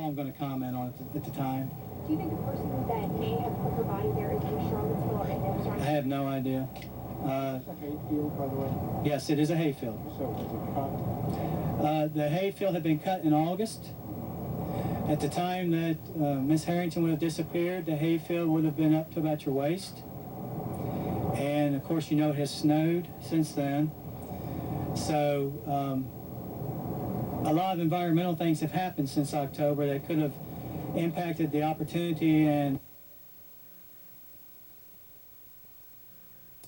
all I'm going to comment on at the time. Do you think the person that may have put her body there is in Charlottesville or in Amsterdam? I have no idea. It's a hayfield, by the way. Yes, it is a hayfield. So was it cut? The hayfield had been cut in August. At the time that Miss Harrington would have disappeared, the hayfield would have been up to about your waist. And of course, you know, it has snowed since then. So a lot of environmental things have happened since October that could have impacted the opportunity. And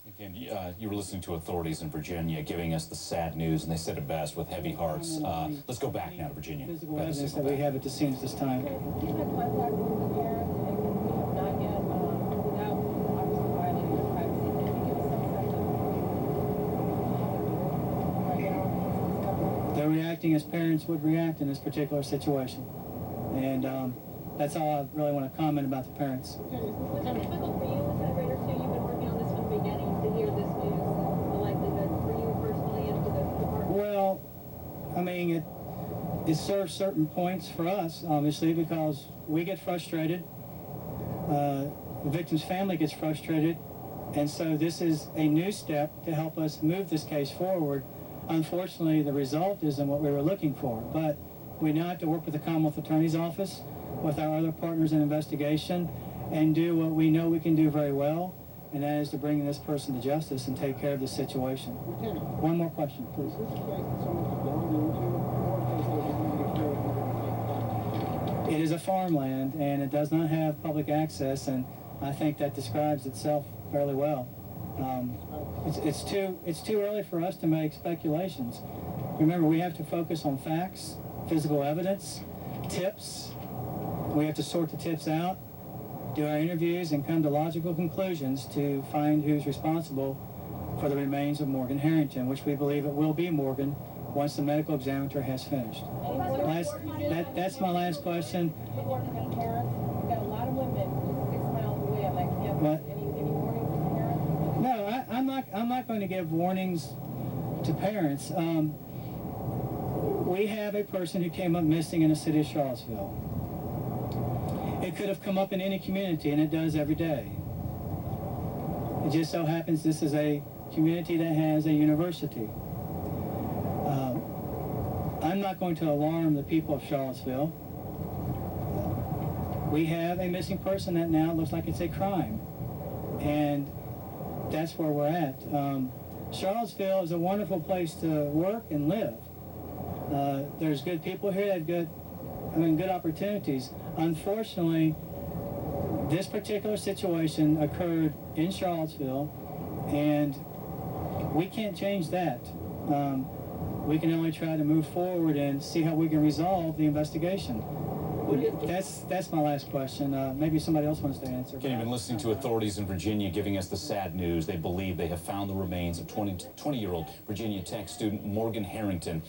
again, you were listening to authorities in Virginia giving us the sad news, and they said it best, with heavy hearts. Let's go back now to Virginia. Physical evidence that we have at the scene at this time. You've had contact with the parents, and we have not yet, without obviously violating their privacy. Can you give us some sense of right now? They're reacting as parents would react in this particular situation. And that's all I really want to comment about the parents. Was it difficult for you, Lieutenant Rader, too? You've been working on this from the beginning to hear this news, the likelihood for you personally and for the department? Well, I mean, it serves certain points for us, obviously, because we get frustrated. The victim's family gets frustrated. And so this is a new step to help us move this case forward. Unfortunately, the result isn't what we were looking for. But we now have to work with the Commonwealth Attorney's Office, with our other partners in investigation, and do what we know we can do very well, and that is to bring this person to justice and take care of this situation. Lieutenant, One more question, please. is this a place that someone could build into, or a place that would be declared? It is a farmland, and it does not have public access, and I think that describes itself fairly well. It's too early for us to make speculations. Remember, we have to focus on facts, physical evidence, tips. We have to sort the tips out, do our interviews, and come to logical conclusions to find who's responsible for the remains of Morgan Harrington, which we believe it will be Morgan once the medical examiner has finished. That's my last question. Any warning to parents? We've got a lot of women 6 miles away. I'm like, yeah, What? any warnings to parents? No, I'm not going to give warnings to parents. We have a person who came up missing in the city of Charlottesville. It could have come up in any community, and it does every day. It just so happens this is a community that has a university. I'm not going to alarm the people of Charlottesville. We have a missing person that now looks like it's a crime. And that's where we're at. Charlottesville is a wonderful place to work and live. There's good people here that have good opportunities. Unfortunately, this particular situation occurred in Charlottesville, and we can't change that. We can only try to move forward and see how we can resolve the investigation. That's my last question. Maybe somebody else wants to answer. Again, you've been listening to authorities in Virginia giving us the sad news. They believe they have found the remains of 20-year-old Virginia Tech student Morgan Harrington.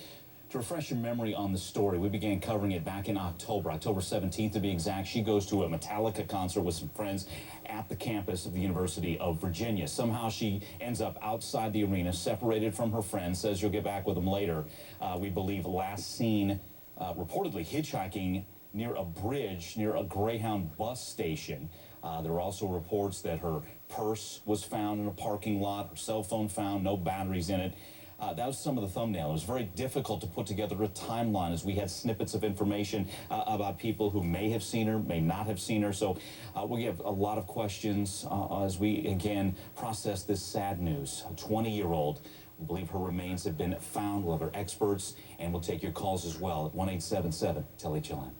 To refresh your memory on the story, we began covering it back in October 17th to be exact. She goes to a Metallica concert with some friends at the campus of the University of Virginia. Somehow she ends up outside the arena, separated from her friends, says you'll get back with them later. We believe last seen reportedly hitchhiking near a bridge near a Greyhound bus station. There were also reports that her purse was found in a parking lot, her cell phone found, no batteries in it. That was some of the thumbnail. It was very difficult to put together a timeline as we had snippets of information about people who may have seen her, may not have seen her. So we have a lot of questions as we, again, process this sad news. A 20-year-old. We believe her remains have been found. We'll have our experts, and we'll take your calls as well at 1-877-TEL-HLN.